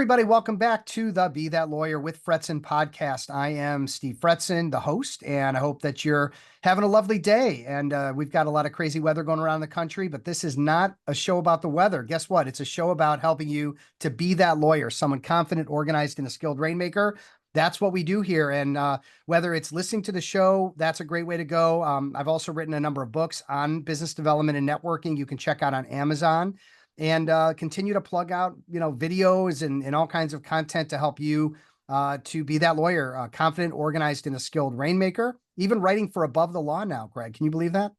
everybody. Welcome back to the Be That Lawyer with Fretzin podcast. I am Steve Fretzin, the host, and I hope that you're having a lovely day. And we've got a lot of crazy weather going around the country, but this is not a show about the weather. Guess what? It's a show about helping you to be that lawyer, someone confident, organized, and a skilled rainmaker. That's what we do here. And whether it's listening to the show, that's a great way to go. I've also written a number of books on business development and networking you can check out on Amazon, and continue to plug out, videos and all kinds of content to help you to be that lawyer, confident, organized, and a skilled rainmaker, even writing for Above the Law now, Greg. Can you believe that?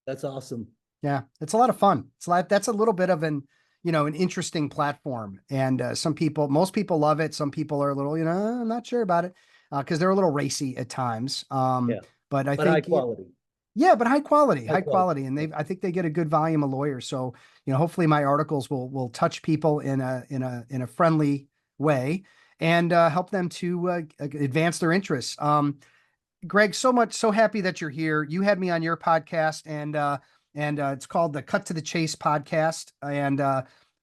That's awesome. Yeah, it's a lot of fun. That's a little bit of an interesting platform. And most people love it. Some people are a little, I'm not sure about it because they're a little racy at times. Yeah. But I But think high quality. Yeah, but high quality. And Yeah. I think they get a good volume of lawyers. So, hopefully my articles will touch people in a friendly way and help them to advance their interests. Greg, so happy that you're here. You had me on your podcast, and it's called the Cut to the Chase podcast. And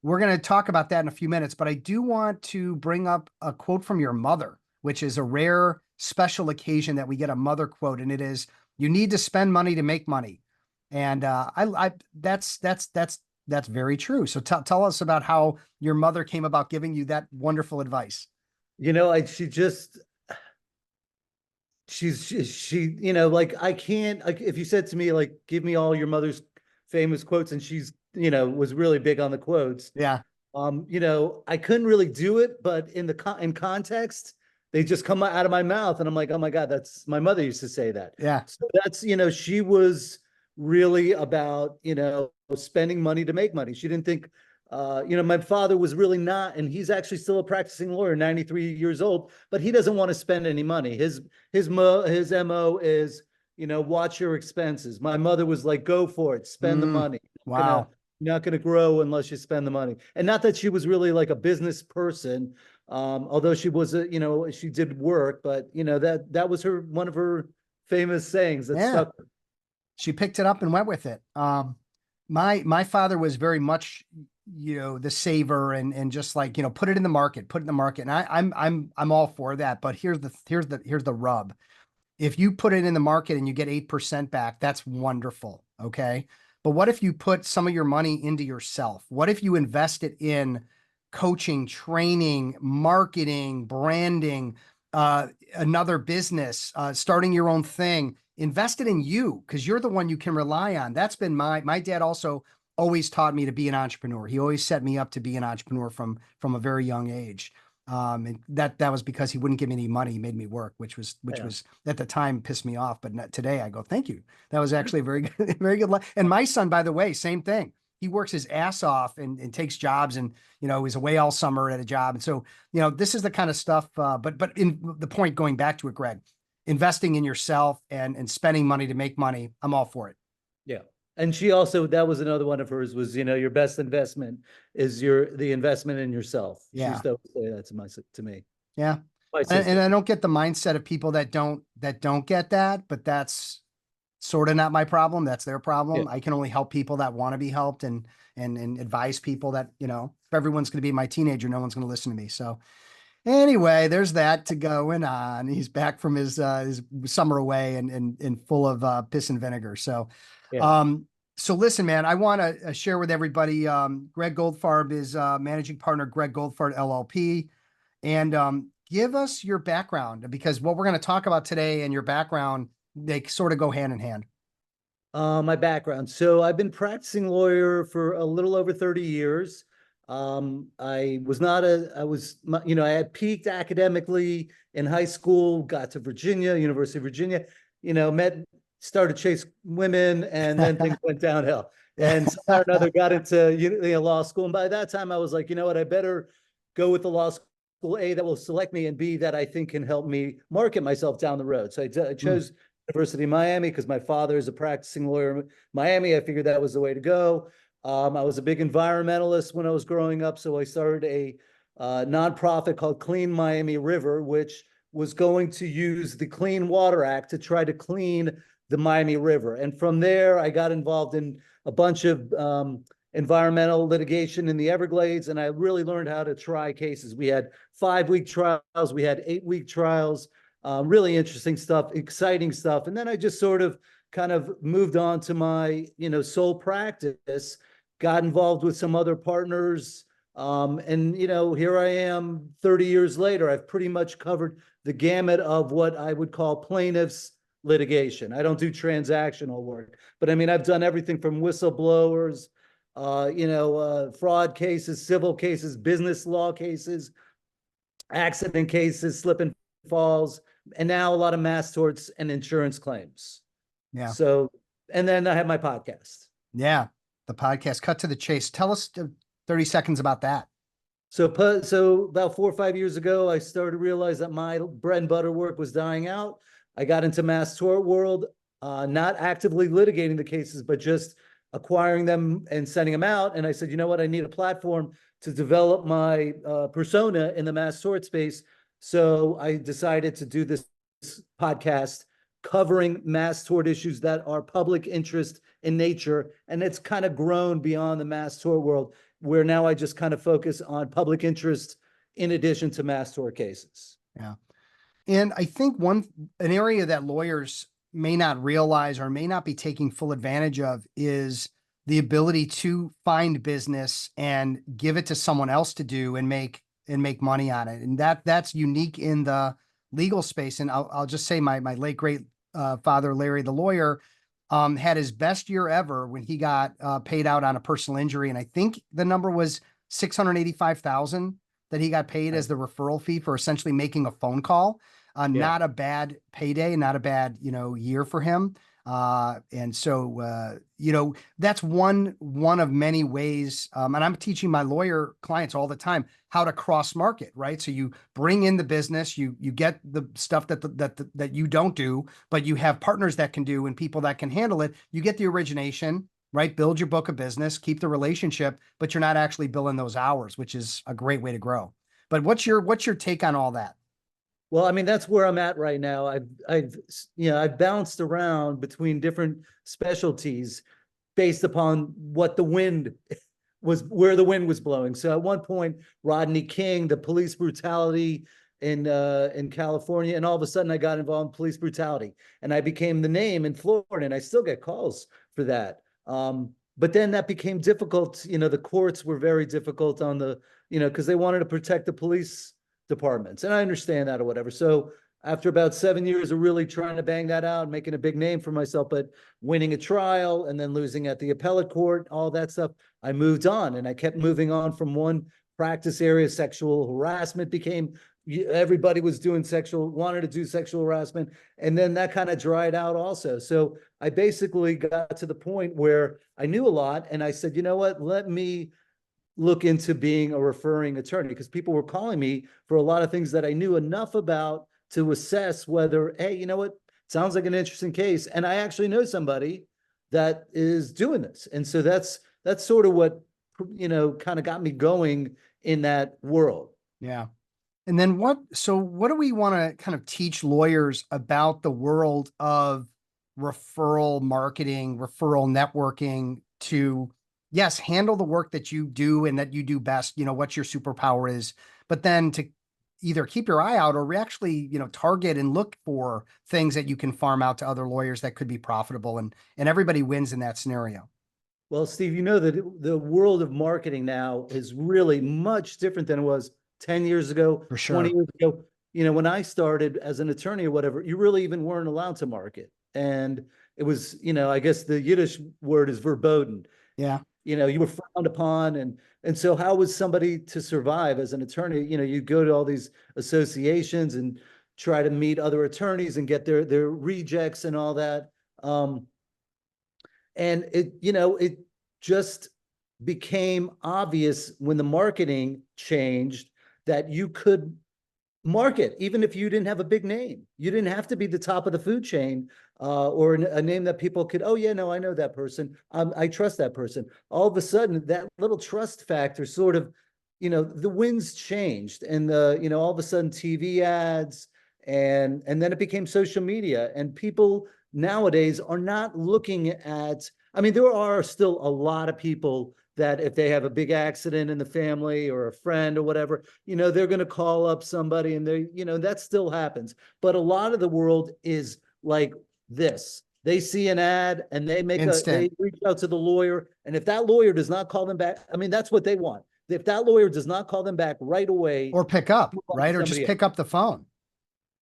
we're going to talk about that in a few minutes, but I do want to bring up a quote from your mother, which is a rare special occasion that we get a mother quote. And it is, "You need to spend money to make money." And that's very true. So tell us about how your mother came about giving you that wonderful advice. Like, I can't, like, if you said to me, like, give me all your mother's famous quotes, and she's, was really big on the quotes. Yeah. I couldn't really do it, but in context, they just come out of my mouth, and I'm like, oh my God, that's my mother used to say that. Yeah. So that's, she was really about, spending money to make money. She didn't think, my father was really not, and he's actually still a practicing lawyer, 93 years old, but he doesn't want to spend any money. His MO is, watch your expenses. My mother was like, go for it, spend the money. Wow. You're not going to grow unless you spend the money. And not that she was really like a business person, although she was she did work, but that was one of her famous sayings that stuck. She picked it up and went with it. My father was very much, the saver and just like, put it in the market. And I'm all for that. But here's the rub. If you put it in the market and you get 8% back, that's wonderful. Okay. But what if you put some of your money into yourself? What if you invest it in coaching, training, marketing, branding, another business, starting your own thing? Invest it in you, because you're the one you can rely on. That's been my dad also always taught me to be an entrepreneur. He always set me up to be an entrepreneur from a very young age. And that was because he wouldn't give me any money. He made me work, which was at the time pissed me off. But today I go, thank you. That was actually a very good, very good. And my son, by the way, same thing. He works his ass off and takes jobs, and, he's away all summer at a job. And so, this is the kind of stuff, but in the point, going back to it, Greg, investing in yourself and spending money to make money, I'm all for it. Yeah. And she also, that was another one of hers was, your best investment is the investment in yourself. Yeah. She used to say that to me. Yeah. And I don't get the mindset of people that don't get that, but that's sort of not my problem. That's their problem. Yeah. I can only help people that want to be helped and advise people that, if everyone's going to be my teenager, no one's going to listen to me. So anyway, there's that to going on. He's back from his summer away and full of piss and vinegar. So, yeah. So listen, man, I want to share with everybody. Gregg Goldfarb is managing partner, Gregg Goldfarb LLP, and give us your background, because what we're going to talk about today and your background, they sort of go hand in hand. My background. So I've been practicing lawyer for a little over 30 years. I had peaked academically in high school, got to Virginia, University of Virginia, started chase women, and then things went downhill. And somehow or another got into law school. And by that time I was like, you know what, I better go with the law school, A, that will select me, and B, that I think can help me market myself down the road. So I chose University of Miami because my father is a practicing lawyer in Miami. I figured that was the way to go. I was a big environmentalist when I was growing up, so I started a nonprofit called Clean Miami River, which was going to use the Clean Water Act to try to clean the Miami River. And from there, I got involved in a bunch of environmental litigation in the Everglades, and I really learned how to try cases. We had 5-week trials, we had 8-week trials, really interesting stuff, exciting stuff. And then I just sort of kind of moved on to my, sole practice, got involved with some other partners. And, here I am 30 years later. I've pretty much covered the gamut of what I would call plaintiffs litigation. I don't do transactional work, but I mean, I've done everything from whistleblowers, fraud cases, civil cases, business law cases, accident cases, slip and falls, and now a lot of mass torts and insurance claims. Yeah. So, and then I have my podcast. Yeah. The podcast, Cut to the Chase. Tell us 30 seconds about that. So about 4 or 5 years ago, I started to realize that my bread and butter work was dying out. I got into mass tort world, not actively litigating the cases, but just acquiring them and sending them out. And I said, you know what? I need a platform to develop my persona in the mass tort space. So I decided to do this podcast covering mass tort issues that are public interest in nature. And it's kind of grown beyond the mass tort world, where now I just kind of focus on public interest in addition to mass tort cases. Yeah. And I think an area that lawyers may not realize or may not be taking full advantage of is the ability to find business and give it to someone else to do and make money on it. And that's unique in the legal space. And I'll just say my late great father, Larry, the lawyer, had his best year ever when he got paid out on a personal injury. And I think the number was 685,000 that he got paid as the referral fee for essentially making a phone call. Not a bad payday, not a bad, year for him. And so, that's one of many ways. And I'm teaching my lawyer clients all the time how to cross market, right? So you bring in the business, you get the stuff that you don't do, but you have partners that can do and people that can handle it. You get the origination, right? Build your book of business, keep the relationship, but you're not actually billing those hours, which is a great way to grow. But what's your take on all that? Well, I mean, that's where I'm at right now. I've bounced around between different specialties based upon what the wind was, where the wind was blowing. So at one point, Rodney King, the police brutality in California, and all of a sudden I got involved in police brutality, and I became the name in Florida, and I still get calls for that. But then that became difficult. The courts were very difficult on the, because they wanted to protect the police departments. And I understand that or whatever. So after about 7 years of really trying to bang that out, making a big name for myself, but winning a trial and then losing at the appellate court, all that stuff, I moved on, and I kept moving on from one practice area. Sexual harassment became, everybody was doing wanted to do sexual harassment. And then that kind of dried out also. So I basically got to the point where I knew a lot, and I said, you know what, let me look into being a referring attorney, because people were calling me for a lot of things that I knew enough about to assess whether, hey, you know what, sounds like an interesting case. And I actually know somebody that is doing this. And so that's sort of what, kind of got me going in that world. Yeah. And then what do we want to kind of teach lawyers about the world of referral marketing, referral networking to, yes, handle the work that you do and that you do best, what your superpower is, but then to either keep your eye out or actually, target and look for things that you can farm out to other lawyers that could be profitable, and everybody wins in that scenario. Well, Steve, that the world of marketing now is really much different than it was 10 years ago, For sure. 20 years ago. When I started as an attorney or whatever, you really even weren't allowed to market. And it was, I guess the Yiddish word is verboten. Yeah. You were frowned upon. And so how was somebody to survive as an attorney? You go to all these associations and try to meet other attorneys and get their rejects and all that. And it just became obvious when the marketing changed that you could market, even if you didn't have a big name. You didn't have to be the top of the food chain, or a name that people could, oh yeah, no, I know that person. I trust that person. All of a sudden, that little trust factor sort of, the winds changed, and all of a sudden TV ads, and then it became social media, and people nowadays are not looking at, I mean, there are still a lot of people that if they have a big accident in the family or a friend or whatever, they're going to call up somebody, and that still happens. But a lot of the world is like this. They see an ad and they Instant reach out to the lawyer. And if that lawyer does not call them back, I mean, that's what they want. If that lawyer does not call them back right away, or pick up, move on to right? Or just somebody else. pick up the phone,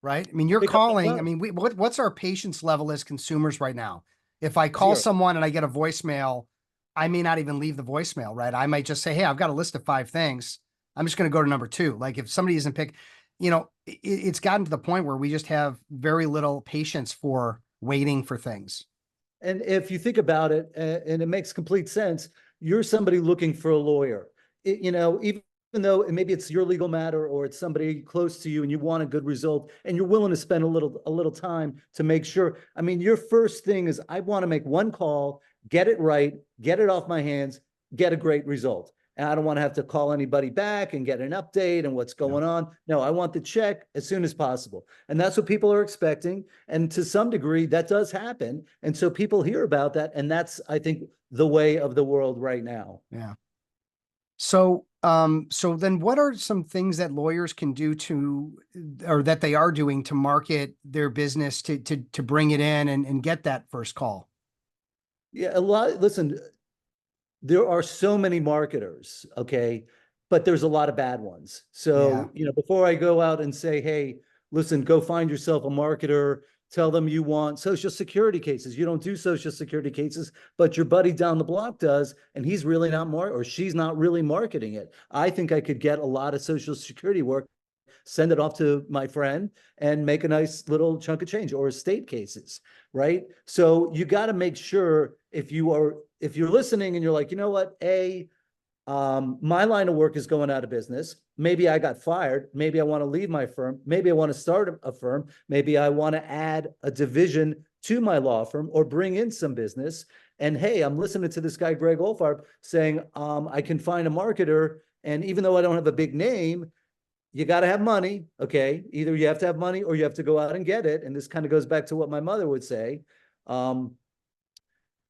right? I mean, you're Pick up the calling. I phone. mean, what's our patience level as consumers right now? If I call Zero. someone and I get a voicemail, I may not even leave the voicemail, right? I might just say, hey, I've got a list of 5 things. I'm just going to go to number 2. Like if somebody isn't it's gotten to the point where we just have very little patience for waiting for things. And if you think about it, and it makes complete sense, you're somebody looking for a lawyer. Even though maybe it's your legal matter or it's somebody close to you and you want a good result and you're willing to spend a little time to make sure. I mean, your first thing is, I want to make one call, get it right, get it off my hands, get a great result. And I don't want to have to call anybody back and get an update and what's going on. No, I want the check as soon as possible. And that's what people are expecting. And to some degree, that does happen. And so people hear about that. And that's, I think, the way of the world right now. Yeah. So then what are some things that lawyers can do or that they are doing to market their business to bring it in and get that first call? Yeah, listen, there are so many marketers, okay, but there's a lot of bad ones. So, before I go out and say, hey, listen, go find yourself a marketer, tell them you want social security cases. You don't do social security cases, but your buddy down the block does, and he's really not or she's not really marketing it. I think I could get a lot of social security work, send it off to my friend, and make a nice little chunk of change, or estate cases, right? So you got to make sure, if you're listening and you're like, you know what, my line of work is going out of business. Maybe I got fired. Maybe I want to leave my firm. Maybe I want to start a firm. Maybe I want to add a division to my law firm or bring in some business. And hey, I'm listening to this guy, Gregg Goldfarb, saying, I can find a marketer. And even though I don't have a big name, you got to have money. Okay. Either you have to have money or you have to go out and get it. And this kind of goes back to what my mother would say.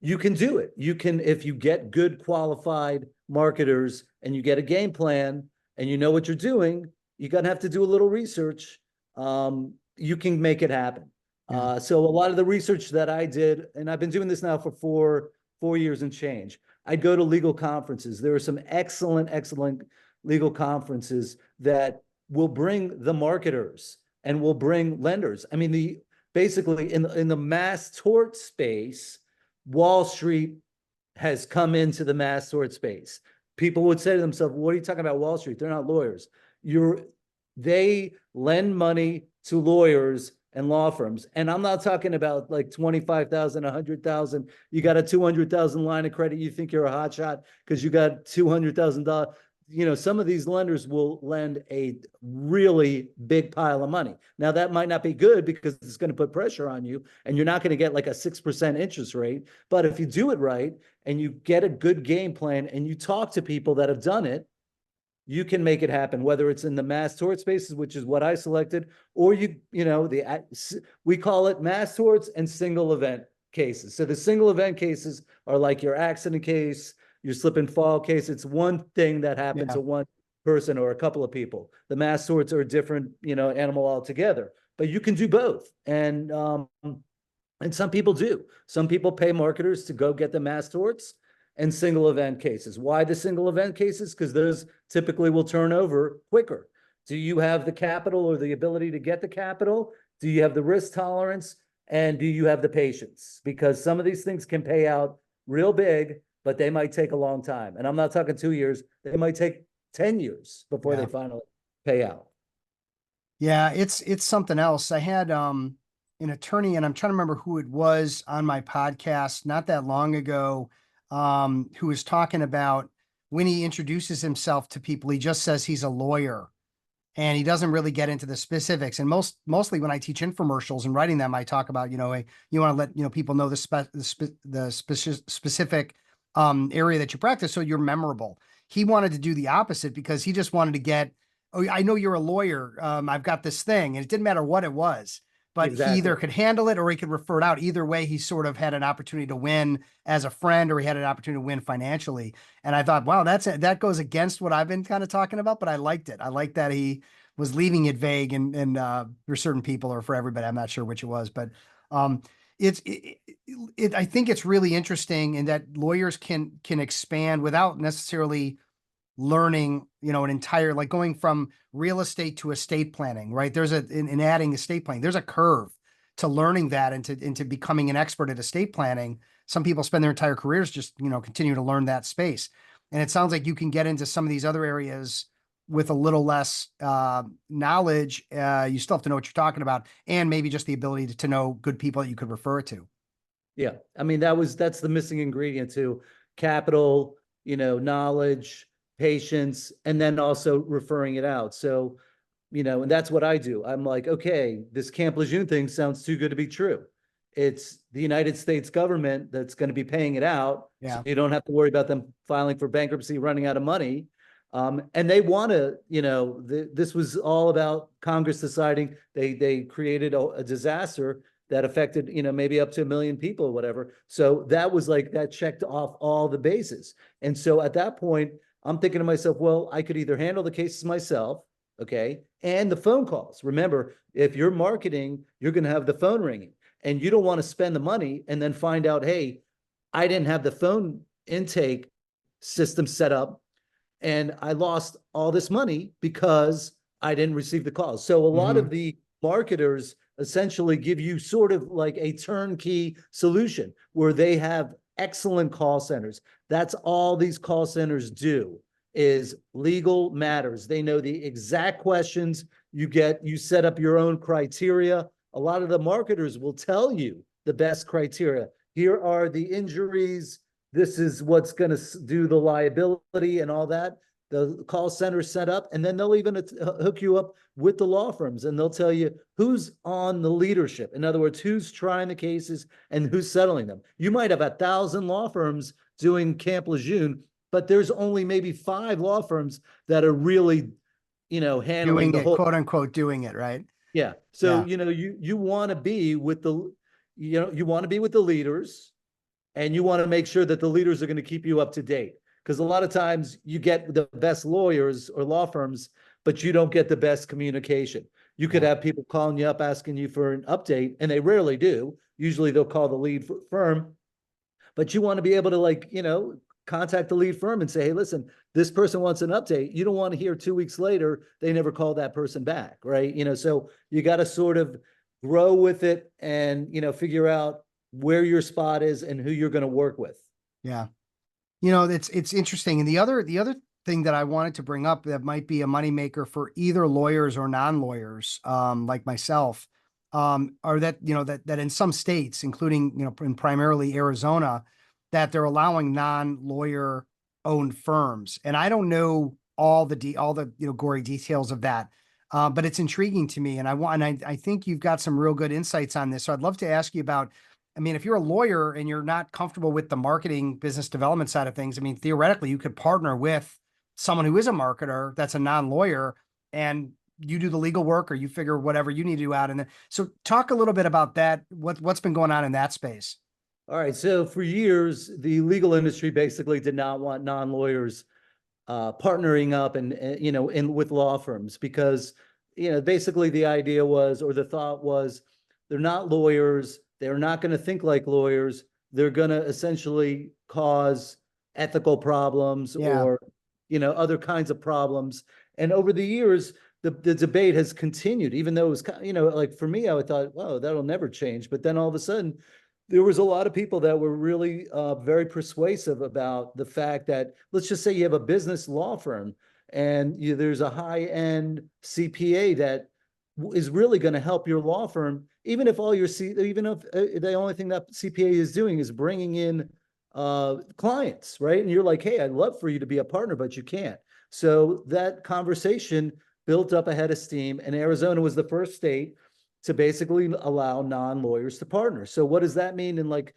You can do it. You can, if you get good qualified marketers and you get a game plan and you know what you're doing, you're going to have to do a little research. You can make it happen. Yeah. So a lot of the research that I did, and I've been doing this now for four years and change, I'd go to legal conferences. There are some excellent legal conferences that will bring the marketers and will bring lenders. I mean, basically in the mass tort space, Wall Street has come into the mass tort space. People would say to themselves, what are you talking about, Wall Street? They're not lawyers. They lend money to lawyers and law firms. And I'm not talking about like 25,000, 100,000. You got a 200,000 line of credit. You think you're a hot shot because you got $200,000. Some of these lenders will lend a really big pile of money. Now, that might not be good because it's going to put pressure on you and you're not going to get like a 6% interest rate. But if you do it right and you get a good game plan and you talk to people that have done it, you can make it happen, whether it's in the mass tort spaces, which is what I selected, or we call it mass torts and single event cases. So the single event cases are like your accident case, your slip and fall case. It's one thing that happened to one person or a couple of people. The mass torts are a different, animal altogether, but you can do both. And some people do. Some people pay marketers to go get the mass torts and single event cases. Why the single event cases? Because those typically will turn over quicker. Do you have the capital or the ability to get the capital? Do you have the risk tolerance? And do you have the patience? Because some of these things can pay out real big, but they might take a long time. And I'm not talking 2 years. They might take 10 years before they finally pay out. Yeah, it's something else. I had an attorney, and I'm trying to remember who it was on my podcast not that long ago, who was talking about when he introduces himself to people, he just says he's a lawyer and he doesn't really get into the specifics. And mostly when I teach infomercials and writing them, I talk about, you want to let, people know the specific area that you practice so you're memorable. He wanted to do the opposite because he just wanted to get, oh, I know you're a lawyer. I've got this thing. And it didn't matter what it was. but he either Exactly. could handle it or he could refer it out. Either way, he sort of had an opportunity to win as a friend, or he had an opportunity to win financially. And I thought, wow, that goes against what I've been kind of talking about, but I liked it. I liked that he was leaving it vague and for certain people or for everybody. I'm not sure which it was, but um, I think it's really interesting in that lawyers can expand without necessarily learning, an entire, like going from real estate to estate planning, right? In adding estate planning, there's a curve to learning that and into becoming an expert at estate planning. Some people spend their entire careers just, continue to learn that space. And it sounds like you can get into some of these other areas with a little less knowledge. You still have to know what you're talking about, and maybe just the ability to know good people that you could refer it to. Yeah. I mean, that's the missing ingredient to capital, knowledge, patience, and then also referring it out. So, and that's what I do. I'm like, okay, this Camp Lejeune thing sounds too good to be true. It's the United States government that's going to be paying it out. So Yeah. you don't have to worry about them filing for bankruptcy, running out of money. And they want to, this was all about Congress deciding they created a disaster that affected, maybe up to 1 million people or whatever. So that was like, that checked off all the bases. And so at that point, I'm thinking to myself, well, I could either handle the cases myself, okay, and the phone calls. Remember, if you're marketing, you're going to have the phone ringing, and you don't want to spend the money and then find out, hey, I didn't have the phone intake system set up and I lost all this money because I didn't receive the calls. So a lot Mm-hmm. of the marketers essentially give you sort of like a turnkey solution where they have excellent call centers. That's all these call centers do, is legal matters. They know the exact questions you set up your own criteria. A lot of the marketers will tell you the best criteria. Here are the injuries. This is what's going to do the liability and all that. The call center set up, and then they'll even hook you up with the law firms, and they'll tell you who's on the leadership. In other words, who's trying the cases and who's settling them. You might have 1,000 law firms doing Camp Lejeune, but there's only maybe 5 law firms that are really, handling Doing the it, whole. quote unquote, doing it, right? Yeah. So, Yeah. you want to be with you want to be with the leaders, and you want to make sure that the leaders are going to keep you up to date. Because a lot of times you get the best lawyers or law firms, but you don't get the best communication. You could Yeah. have people calling you up asking you for an update, and they rarely do. Usually they'll call the lead firm, but you want to be able to, like, contact the lead firm and say, hey, listen, this person wants an update. You don't want to hear 2 weeks later they never called that person back, right? So you got to sort of grow with it and, figure out where your spot is and who you're going to work with. Yeah. It's interesting. And the other thing that I wanted to bring up that might be a moneymaker for either lawyers or non-lawyers, like myself, are that, that in some states, including, in primarily Arizona, that they're allowing non-lawyer owned firms. And I don't know all the, gory details of that. But it's intriguing to me. And I think you've got some real good insights on this. So I'd love to ask you about, I mean, if you're a lawyer and you're not comfortable with the marketing business development side of things, I mean, theoretically, you could partner with someone who is a marketer that's a non-lawyer, and you do the legal work or you figure whatever you need to do out. And then, so talk a little bit about that. What's been going on in that space? All right. So for years, the legal industry basically did not want non-lawyers partnering up and with law firms, because basically the idea was, or the thought was, they're not lawyers, they're not going to think like lawyers, they're going to essentially cause ethical problems Yeah. or other kinds of problems. And over the years, the debate has continued, even though it was like, for me, I thought, well, that'll never change. But then all of a sudden there was a lot of people that were really very persuasive about the fact that, let's just say you have a business law firm and there's a high-end CPA that is really going to help your law firm, even if the only thing that CPA is doing is bringing in clients, right? And you're like, hey, I'd love for you to be a partner, but you can't. So that conversation built up a head of steam, and Arizona was the first state to basically allow non-lawyers to partner. So what does that mean in like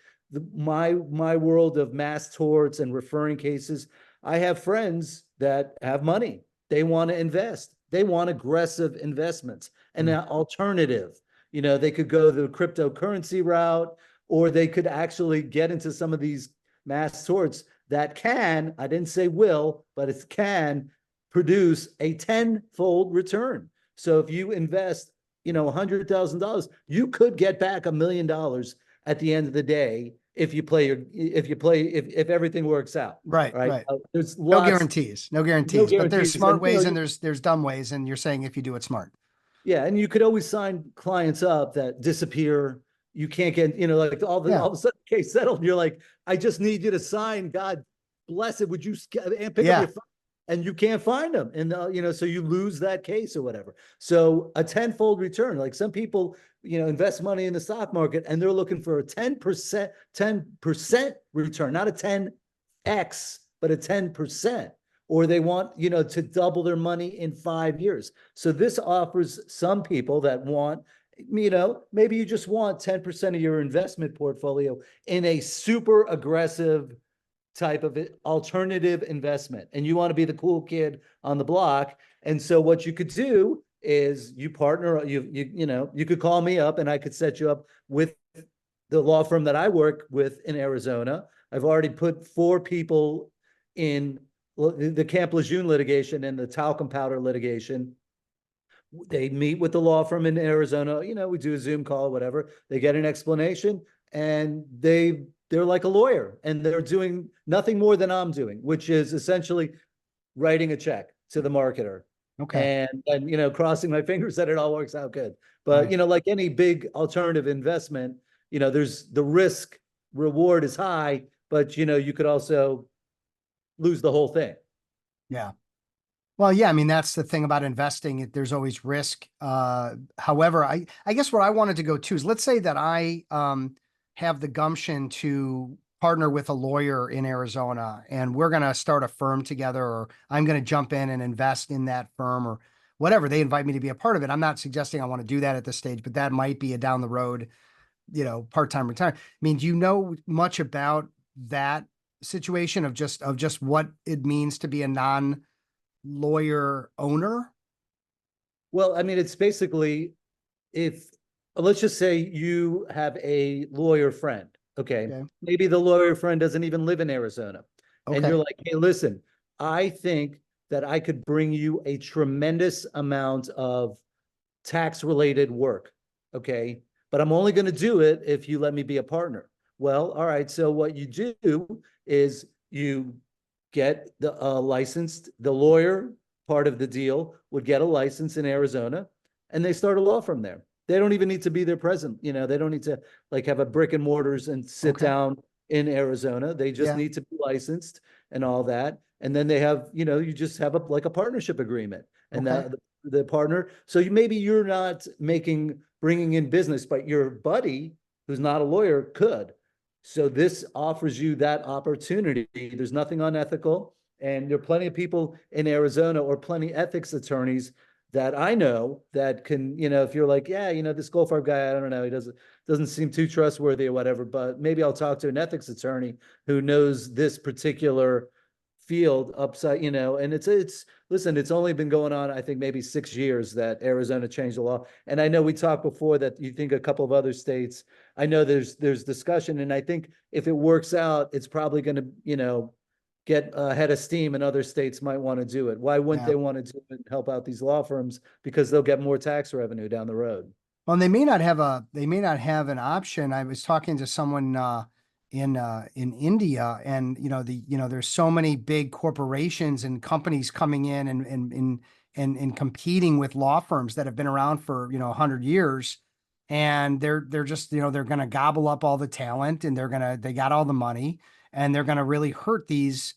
my world of mass torts and referring cases? I have friends that have money. They want to invest. They want aggressive investments and Mm. an alternative. They could go the cryptocurrency route, or they could actually get into some of these mass torts that can, I didn't say will, but it can produce a tenfold return. So if you invest, $100,000, you could get back $1 million at the end of the day if everything works out. Right, Right. right. There's No lots, guarantees, no no guarantees, but there's guarantees. smart And ways and there's dumb ways. And you're saying if you do it smart. yeah, and you could always sign clients up that disappear. You can't get, like Yeah. all of a sudden case settled. And you're like, I just need you to sign. God bless it. Would you and pick up Yeah. your phone? And you can't find them, and so you lose that case or whatever. So a tenfold return. Like some people, invest money in the stock market, and they're looking for a 10% return, not a 10x, but a 10%. Or they want, to double their money in 5 years. So this offers some people that want, maybe you just want 10% of your investment portfolio in a super aggressive type of alternative investment. And you want to be the cool kid on the block. And so what you could do is you partner, you could call me up and I could set you up with the law firm that I work with in Arizona. I've already put 4 people in the Camp Lejeune litigation and the talcum powder litigation. They meet with the law firm in Arizona. We do a Zoom call, whatever. They get an explanation, and they're like a lawyer, and they're doing nothing more than I'm doing, which is essentially writing a check to the marketer. Okay. And crossing my fingers that it all works out good. But Right. like any big alternative investment, there's the risk reward is high, but you could also lose the whole thing. Yeah. Well, yeah, I mean, that's the thing about investing. There's always risk. However, I guess where I wanted to go too is let's say that I have the gumption to partner with a lawyer in Arizona and we're going to start a firm together, or I'm going to jump in and invest in that firm or whatever. They invite me to be a part of it. I'm not suggesting I want to do that at this stage, but that might be a down the road, part-time retirement. I mean, do you know much about that situation of just what it means to be a non-lawyer owner? Well, I mean, it's basically if let's just say you have a lawyer friend, okay? Okay. Maybe the lawyer friend doesn't even live in Arizona. And you're Okay. like, hey, listen, I think that I could bring you a tremendous amount of tax related work, okay? But I'm only going to do it if you let me be a partner. Well, all right. So what you do is you get the licensed, the lawyer part of the deal would get a license in Arizona, and they start a law firm there. They don't even need to be there present. They don't need to like have a brick and mortars and sit Okay. down in Arizona. They just Yeah. need to be licensed and all that. And then they have, you just have like a partnership agreement, and Okay. the partner. So maybe you're not bringing in business, but your buddy who's not a lawyer could. So this offers you that opportunity. There's nothing unethical. And there are plenty of people in Arizona or plenty ethics attorneys that I know that can, if you're like, yeah, this Goldfarb guy, I don't know, he doesn't seem too trustworthy or whatever, but maybe I'll talk to an ethics attorney who knows this particular field upside, and listen, it's only been going on, I think maybe 6 years that Arizona changed the law. And I know we talked before that you think a couple of other states, I know there's discussion, and I think if it works out, it's probably going to, get ahead of steam, and other states might want to do it. Why wouldn't Yeah. they want to do it and help out these law firms? Because they'll get more tax revenue down the road. Well, they may not have an option. I was talking to someone in India, and there's so many big corporations and companies coming in and competing with law firms that have been around for 100 years, and they're just they're going to gobble up all the talent, and they got all the money, and they're going to really hurt these.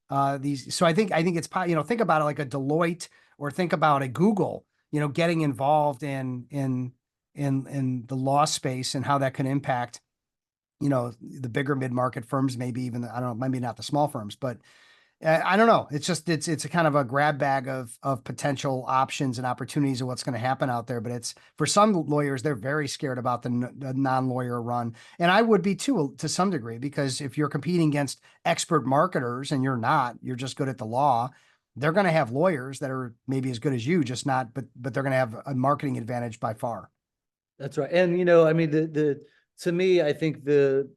So I think it's think about it like a Deloitte, or think about a Google, getting involved in the law space and how that can impact, the bigger mid-market firms, maybe even, I don't know, maybe not the small firms, but I don't know. It's a kind of a grab bag of potential options and opportunities of what's going to happen out there. But it's for some lawyers, they're very scared about the non-lawyer run. And I would be too, to some degree, because if you're competing against expert marketers and you're just good at the law, they're going to have lawyers that are maybe as good as you, just not, but they're going to have a marketing advantage by far. That's right. And, you know, I mean, to me, I think the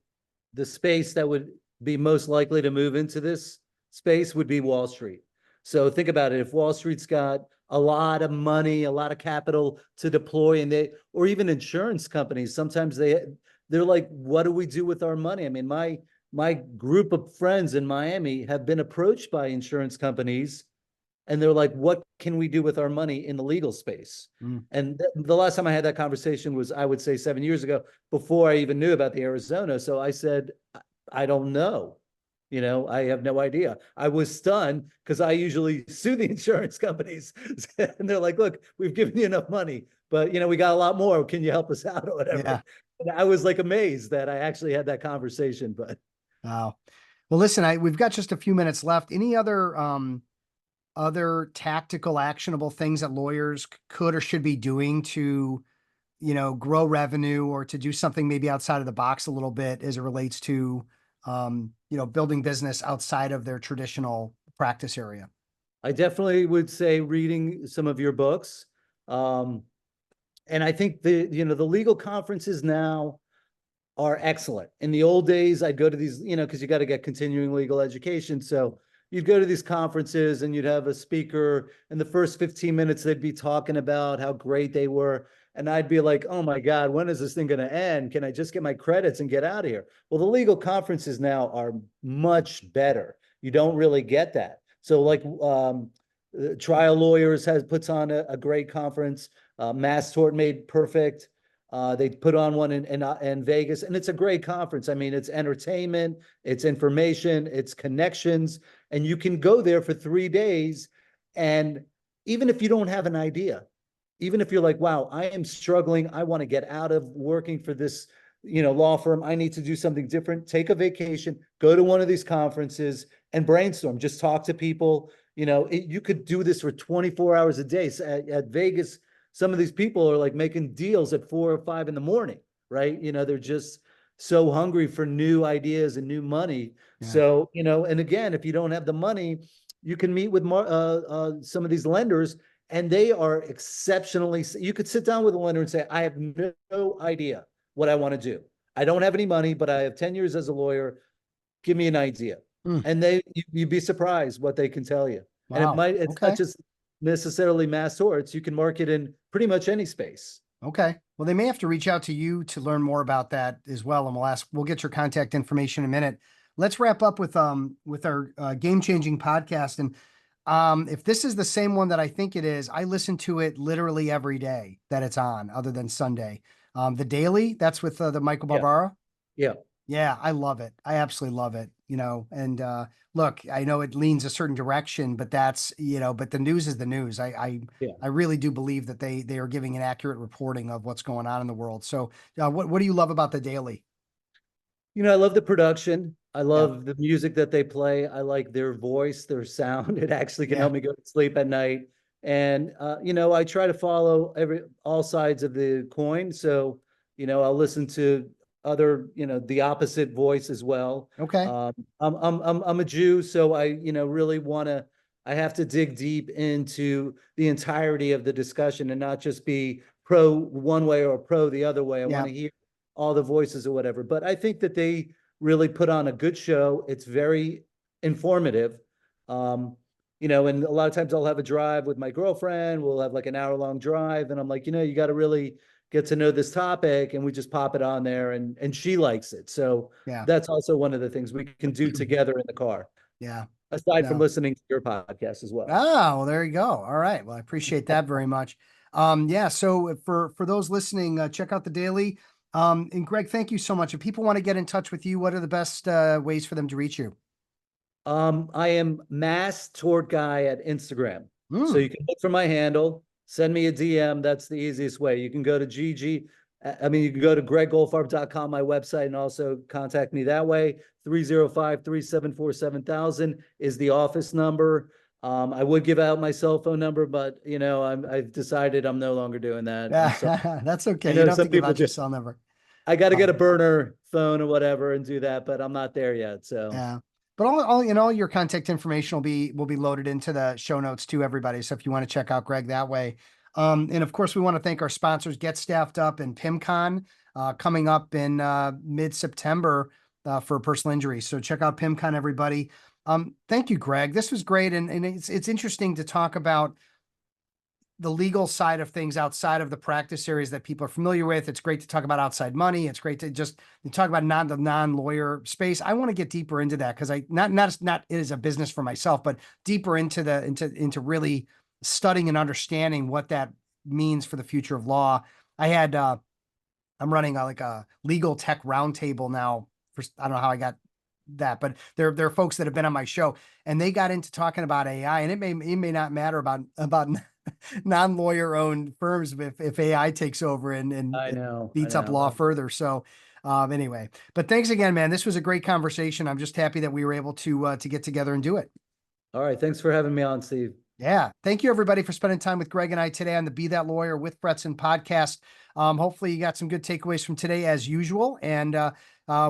space that would be most likely to move into this space would be Wall Street. So think about it. If Wall Street's got a lot of money, a lot of capital to deploy, and or even insurance companies, sometimes they're like, what do we do with our money? I mean, my group of friends in Miami have been approached by insurance companies, and they're like, what can we do with our money in the legal space? Mm. And the last time I had that conversation was, I would say, 7 years ago, before I even knew about the Arizona. So I said, I don't know. You know, I have no idea. I was stunned because I usually sue the insurance companies. And they're like, look, we've given you enough money, but, you know, we got a lot more. Can you help us out or Yeah. whatever? And I was like amazed that I actually had that conversation. But Wow. Well, listen, we've got just a few minutes left. Any other tactical, actionable things that lawyers could or should be doing to, grow revenue or to do something maybe outside of the box a little bit as it relates to, building business outside of their traditional practice area? I definitely would say reading some of your books. Um, and I think the legal conferences now are excellent. In the old days, I'd go to these, because you got to get continuing legal education. So you'd go to these conferences and you'd have a speaker, and the first 15 minutes they'd be talking about how great they were. And I'd be like, oh my God, when is this thing going to end? Can I just get my credits and get out of here? Well, the legal conferences now are much better. You don't really get that. So like Trial Lawyers puts on a great conference. Mass Tort Made Perfect. They put on one in Vegas, and it's a great conference. I mean, it's entertainment, it's information, it's connections, and you can go there for 3 days. And even if you don't have an idea, even if you're like, wow, I am struggling, I want to get out of working for this, law firm, I need to do something different, take a vacation, go to one of these conferences and brainstorm, just talk to people. You could do this for 24 hours a day. So at Vegas, some of these people are like making deals at 4 or 5 in the morning, right? They're just so hungry for new ideas and new money. Yeah. So, and again, if you don't have the money, you can meet with some of these lenders, and they are exceptionally, you could sit down with a lender and say, I have no idea what I want to do. I don't have any money, but I have 10 years as a lawyer. Give me an idea. Mm. And you'd be surprised what they can tell you. And Wow. it's not Okay. just necessarily mass torts. You can market in pretty much any space. Okay. Well, they may have to reach out to you to learn more about that as well. And we'll get your contact information in a minute. Let's wrap up with our game changing podcast. And if this is the same one that I think it is, I listen to it literally every day that it's on, other than Sunday. The Daily, that's with the Michael Yeah. Barbara. Yeah. Yeah, I love it. I absolutely love it, and look, I know it leans a certain direction, but but the news is the news. Yeah. I really do believe that they are giving an accurate reporting of what's going on in the world. So, what do you love about the Daily? I love the production. I Yeah, love the music that they play. I like their voice, their sound. It actually can yeah, help me go to sleep at night. And I try to follow all sides of the coin. So, I'll listen to other, the opposite voice as well. okay, I'm a Jew, so I, really I have to dig deep into the entirety of the discussion and not just be pro one way or pro the other way. I want yeah, to hear all the voices or whatever. But I think that they really put on a good show. It's very informative. And a lot of times I'll have a drive with my girlfriend. We'll have like an hour-long drive, and I'm like, you got to really get to know this topic, and we just pop it on there, and she likes it. So yeah, that's also one of the things we can do together in the car, yeah. aside from No. listening to your podcast as well. Oh, well, there you go. All right. Well, I appreciate that very much. Yeah. So for those listening, check out the Daily. And Greg, thank you so much. If people want to get in touch with you, what are the best ways for them to reach you? I am Mass Tort Guy at Instagram. So Mm. you can look for my handle, send me a DM. That's the easiest way. You can go to you can go to gregggoldfarb.com, my website, and also contact me that way. 305-374-7000 is the office number. I would give out my cell phone number, but I've decided I'm no longer doing that. I'm sorry. Yeah, that's okay. I You know don't have some to give people out your do. cell number. I got to get a Um, burner phone or whatever and do that, but I'm not there yet. So yeah. But all your contact information will be loaded into the show notes to everybody. So if you want to check out Greg that way. And of course, we want to thank our sponsors, Get Staffed Up and PimCon, coming up in mid-September for personal injury. So check out PimCon, everybody. Thank you, Greg. This was great. And it's interesting to talk about the legal side of things outside of the practice areas that people are familiar with. It's great to talk about outside money. It's great to just talk about the non-lawyer space. I want to get deeper into that because I not it as a business for myself, but deeper into into really studying and understanding what that means for the future of law. I'm running like a legal tech roundtable now. I don't know how I got that, but there are folks that have been on my show and they got into talking about AI, and it may not matter about non-lawyer owned firms if AI takes over and beats up law further. So anyway, but thanks again, man. This was a great conversation. I'm just happy that we were able to get together and do it. All right. Thanks for having me on, Steve. Yeah. Thank you, everybody, for spending time with Greg and I today on the Be That Lawyer with Fretzin podcast. Hopefully you got some good takeaways from today as usual. And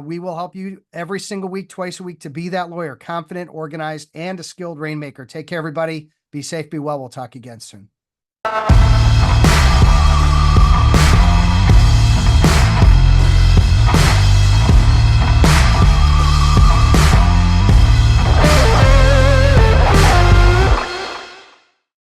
we will help you every single week, twice a week, to be that lawyer, confident, organized, and a skilled rainmaker. Take care, everybody. Be safe, be well. We'll talk again soon.